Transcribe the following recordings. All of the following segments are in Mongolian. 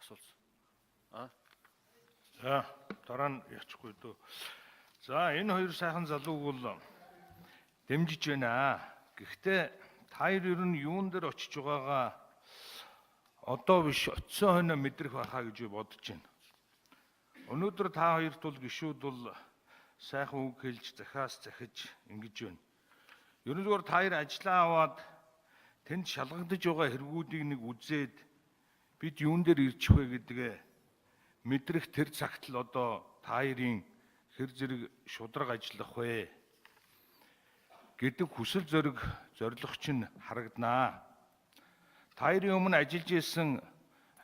асуулт. Аа. За дараа нь ячихгүй дөө. За энэ хоёр сайхан залууг бол дэмжиж байна. Гэхдээ та хоёр ер нь юун дээр очиж байгаагаа одоо биш очисон хойно мэдрэх байхаа гэж би бодож байна. Өнөөдөр та хоёрт бол гишүүд бол сайхан үг хэлж захиас захиж ингэж байна. Ерөнхийдөө та хоёр ажиллаа аваад тэнд шалгагдаж байгаа хэрэгүүдийг нэг үзээд бид юун дээр ирчих вэ гэдгээ мэдрэх тэр цагт л одоо та хоёрын хэр зэрэг шудраг ажиллах вэ гэдэг хүсэл зорилго чинь харагданаа. Та хоёрын өмнө ажиллаж исэн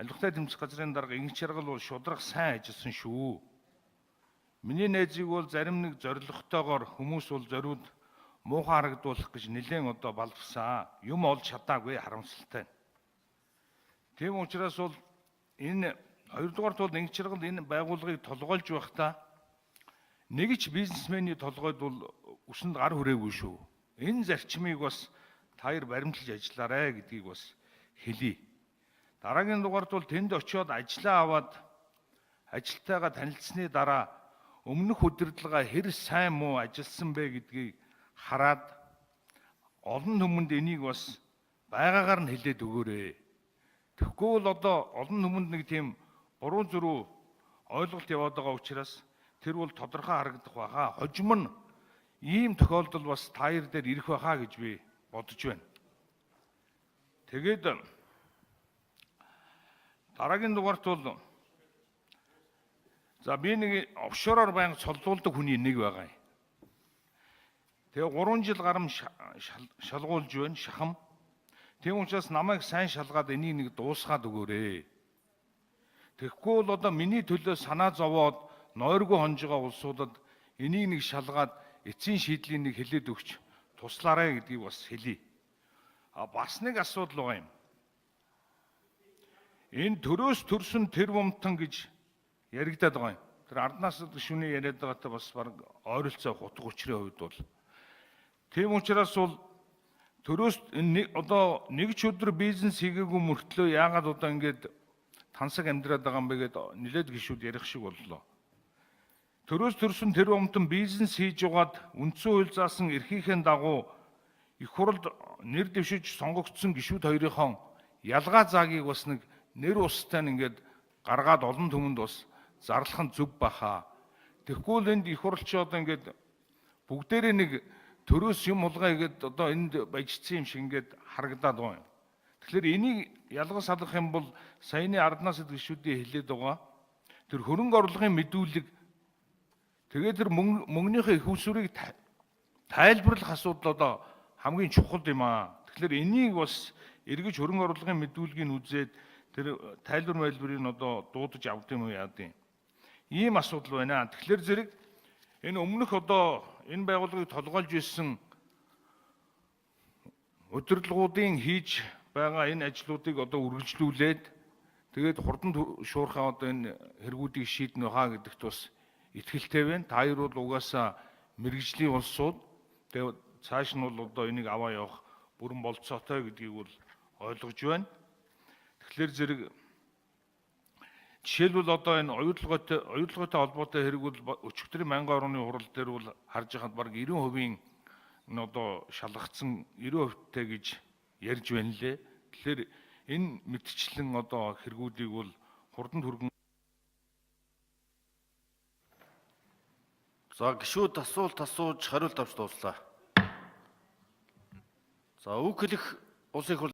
Аливахтай тэмцэх газрын дарга Инх Чаргал бол шудраг сайн ажилласан шүү. Миний найзыг бол зарим нэг зорилготойгоор хүмүүс бол зориуд муухай харагдуулах гэж нэлээд одоо балбсан. Юм олж чадаагүй харамсалтай. Тийм учраас бол энэ хоёрдугаарт бол Инх Чаргал энэ байгууллагыг толгойлж байхдаа нэг ч бизнесмений толгойд бол үсэнд гар хүрээгүй шүү. Энэ зарчмыг бас та хоёр баримтлаж ажиллаарай гэдгийг бас хэлье. Дараагийн дугаарт бол тэнд очиод ажиллаа аваад ажилтайгаа танилцсны дараа өмнөх удирдлага хэр сайн муу ажилласан бэ гэдгийг хараад олон хүмүүнд энийг бас байгаагаар нь хэлээд өгөөрэй. Тэгэхгүй бол одоо олон хүмүүнд нэг тийм буруу зүрүү ойлголт яваад байгаа учраас тэр бол тодорхой харагдах байхаа. Хожим нь ийм тохиолдол бас та хоёр дээр ирэх байхаа гэж би бодож байна. Тэгээд дараагийн дугаарт бол за би нэг офшороор байнга цолдуулдаг хүний нэг байгаа юм. Тэгээ 3 жил гарам шалгуулж байна, шахам. Тийм учраас намайг сайн шалгаад энийг нэг дуусгаад өгөөрэй. Тэгэхгүй бол одоо миний төлөө санаа зовоод нойргүй хонжоо улсуудад энийг нэг шалгаад эцсийн шийдлийг нэг хэлээд өгч туслаарай гэдгийг бас хэлье. Бас нэг асуудал байгаа юм. Энэ төрөөс төрсөн тэр бомтон гэж яригадаад байгаа юм. Тэр арднаас шүний яриад байгаатай бас баг ойролцоо хутга учрын хувьд бол тийм учраас бол төрөөс одоо нэг ч өдөр бизнес хийгээгүй мөртлөө яагаад одоо ингэж тансаг амьдраад байгаа юм бэ гэдээ нэлээд гишүүд ярих шиг боллоо. Төрөөс төрсөн тэр бомтон бизнес хийж угаад үндсэн хууль заасан эрхийнхээ дагуу их хурлд нэр дэвшиж сонгогдсон гишүүд хоёрынхон ялгаа заагийг бас нэг нэр устай ингээд гаргаад олон түмэнд бас зарлах нь зөв баха. Тэгэхгүй л энд их хурлч одоо ингээд бүгдээрээ нэг төрөөс юм хулгай гэдэг одоо энд баяжцсан юм шиг ингээд харагдаад байгаа юм. Тэгэхээр энийг ялгаж салгах юм бол саяны арднаас гишүүдийн хэлээд байгаа. Тэр хөрөнгө орлогын мэдүүлэг тэгээд тэр мөнгөнийхөө их усүрийг тайлбарлах асуудал одоо хамгийн чухал юм аа. Тэгэхээр энийг бас эргэж хөрөнгө орлогын мэдүүлгийг үзээд тэр тайлбарыг одоо дуудаж авд юм уу яад юм. Ийм асуудал байна. Тэгэхээр зэрэг энэ өмнөх одоо энэ байгууллагыг толгойлж ирсэн удирдлагуудын хийж байгаа энэ ажлуудыг одоо үргэлжлүүлээд тэгээд хурдан шуурхаа одоо энэ хэрэгүүдийг шийднэ хаа гэдэгт бас итгэлтэй байна. Та хоёр бол угаасаа мэрэгжлийн улсууд тэгээд цааш нь бол одоо энийг аваа явах бүрэн болцоотой гэдгийг бол ойлгож байна. Тэгэхээр зэрэг жишээлбэл одоо энэ оюутлагатай холбоотой хэрэг бол өчигдрийн мянган орны хурал дээр бол харж байхад бараг 90% нь одоо шалгагдсан 90%-тэй гэж ярьж байна лээ. Тэгэхээр энэ мэдчлэн одоо хэрэгүүдийг бол хурдан түргэн. За гишүүд асуулт асууж хариулт авч дууслаа. За үг хэлэх улсын